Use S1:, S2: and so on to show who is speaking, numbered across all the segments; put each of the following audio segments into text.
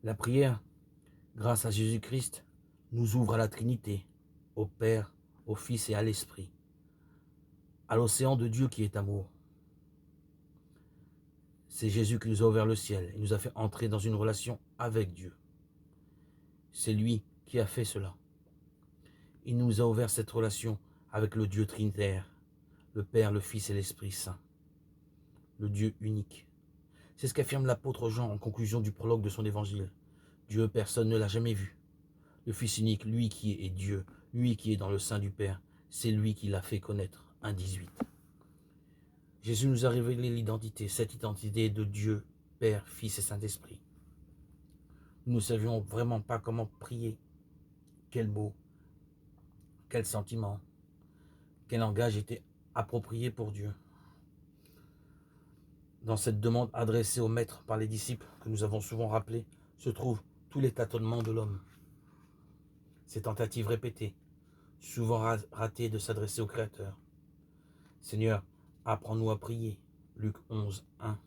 S1: La prière, grâce à Jésus-Christ, nous ouvre à la Trinité, au Père, au Fils et à l'Esprit, à l'océan de Dieu qui est amour. C'est Jésus qui nous a ouvert le ciel et nous a fait entrer dans une relation avec Dieu. C'est lui qui a fait cela. Il nous a ouvert cette relation avec le Dieu trinitaire, le Père, le Fils et l'Esprit Saint, le Dieu unique. C'est ce qu'affirme l'apôtre Jean en conclusion du prologue de son évangile. Dieu, personne ne l'a jamais vu. Le Fils unique, lui qui est Dieu, lui qui est dans le sein du Père, c'est lui qui l'a fait connaître. 1,18. Jésus nous a révélé l'identité, cette identité de Dieu, Père, Fils et Saint-Esprit. Nous ne savions vraiment pas comment prier. Quel mot, quel sentiment, quel langage était approprié pour Dieu. Dans cette demande adressée au Maître par les disciples, que nous avons souvent rappelé, se trouvent tous les tâtonnements de l'homme. Ces tentatives répétées, souvent ratées de s'adresser au Créateur. Seigneur, apprends-nous à prier. Luc 11, 1.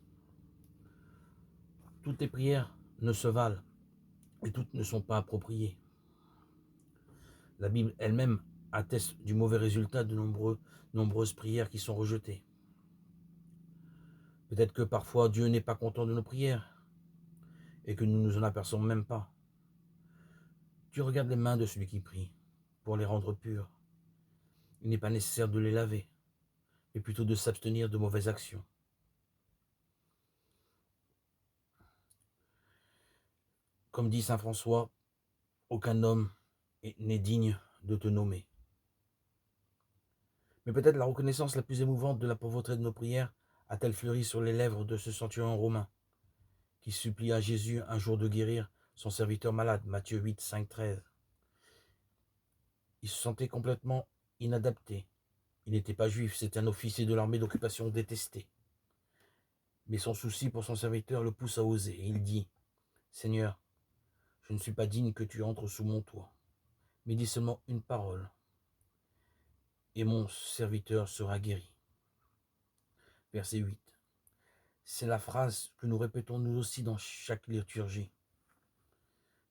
S1: Toutes les prières ne se valent et toutes ne sont pas appropriées. La Bible elle-même atteste du mauvais résultat de nombreuses prières qui sont rejetées. Peut-être que parfois Dieu n'est pas content de nos prières et que nous ne nous en apercevons même pas. Dieu regarde les mains de celui qui prie pour les rendre pures. Il n'est pas nécessaire de les laver, mais plutôt de s'abstenir de mauvaises actions. Comme dit saint François, aucun homme n'est digne de te nommer. Mais peut-être la reconnaissance la plus émouvante de la pauvreté de nos prières a-t-elle fleuri sur les lèvres de ce centurion romain qui supplia à Jésus un jour de guérir son serviteur malade, Matthieu 8, 5, 13. Il se sentait complètement inadapté. Il n'était pas juif, c'était un officier de l'armée d'occupation détesté. Mais son souci pour son serviteur le pousse à oser, et il dit, « Seigneur, je ne suis pas digne que tu entres sous mon toit, mais dis seulement une parole, et mon serviteur sera guéri. » Verset 8. C'est la phrase que nous répétons nous aussi dans chaque liturgie.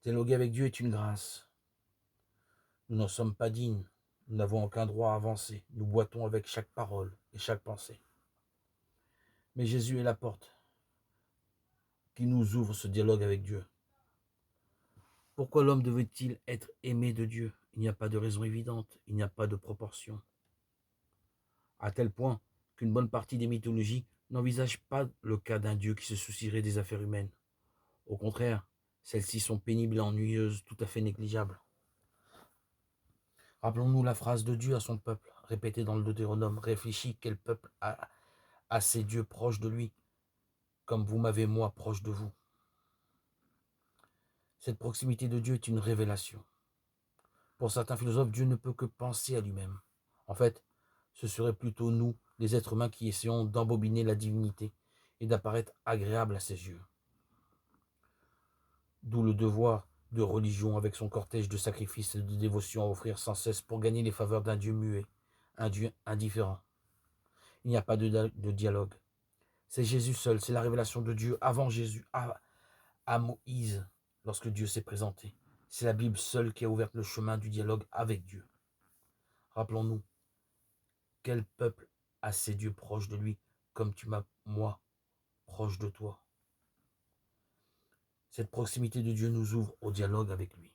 S1: Dialoguer avec Dieu est une grâce. Nous n'en sommes pas dignes, nous n'avons aucun droit à avancer, nous boitons avec chaque parole et chaque pensée. Mais Jésus est la porte qui nous ouvre ce dialogue avec Dieu. Pourquoi l'homme devait-il être aimé de Dieu? Il n'y a pas de raison évidente, il n'y a pas de proportion. À tel point qu'une bonne partie des mythologies n'envisagent pas le cas d'un Dieu qui se soucierait des affaires humaines. Au contraire, celles-ci sont pénibles et ennuyeuses, tout à fait négligeables. Rappelons-nous la phrase de Dieu à son peuple, répétée dans le Deutéronome. Réfléchis, quel peuple a ses dieux proches de lui, comme vous m'avez moi proche de vous. Cette proximité de Dieu est une révélation. Pour certains philosophes, Dieu ne peut que penser à lui-même. En fait, ce serait plutôt nous, les êtres humains, qui essayons d'embobiner la divinité et d'apparaître agréable à ses yeux. D'où le devoir de religion avec son cortège de sacrifices et de dévotions à offrir sans cesse pour gagner les faveurs d'un Dieu muet, un Dieu indifférent. Il n'y a pas de dialogue. C'est Jésus seul, c'est la révélation de Dieu avant Jésus, à Moïse, lorsque Dieu s'est présenté. C'est la Bible seule qui a ouvert le chemin du dialogue avec Dieu. Rappelons-nous, quel peuple a ses dieux proches de lui, comme tu m'as, moi, proche de toi. Cette proximité de Dieu nous ouvre au dialogue avec lui.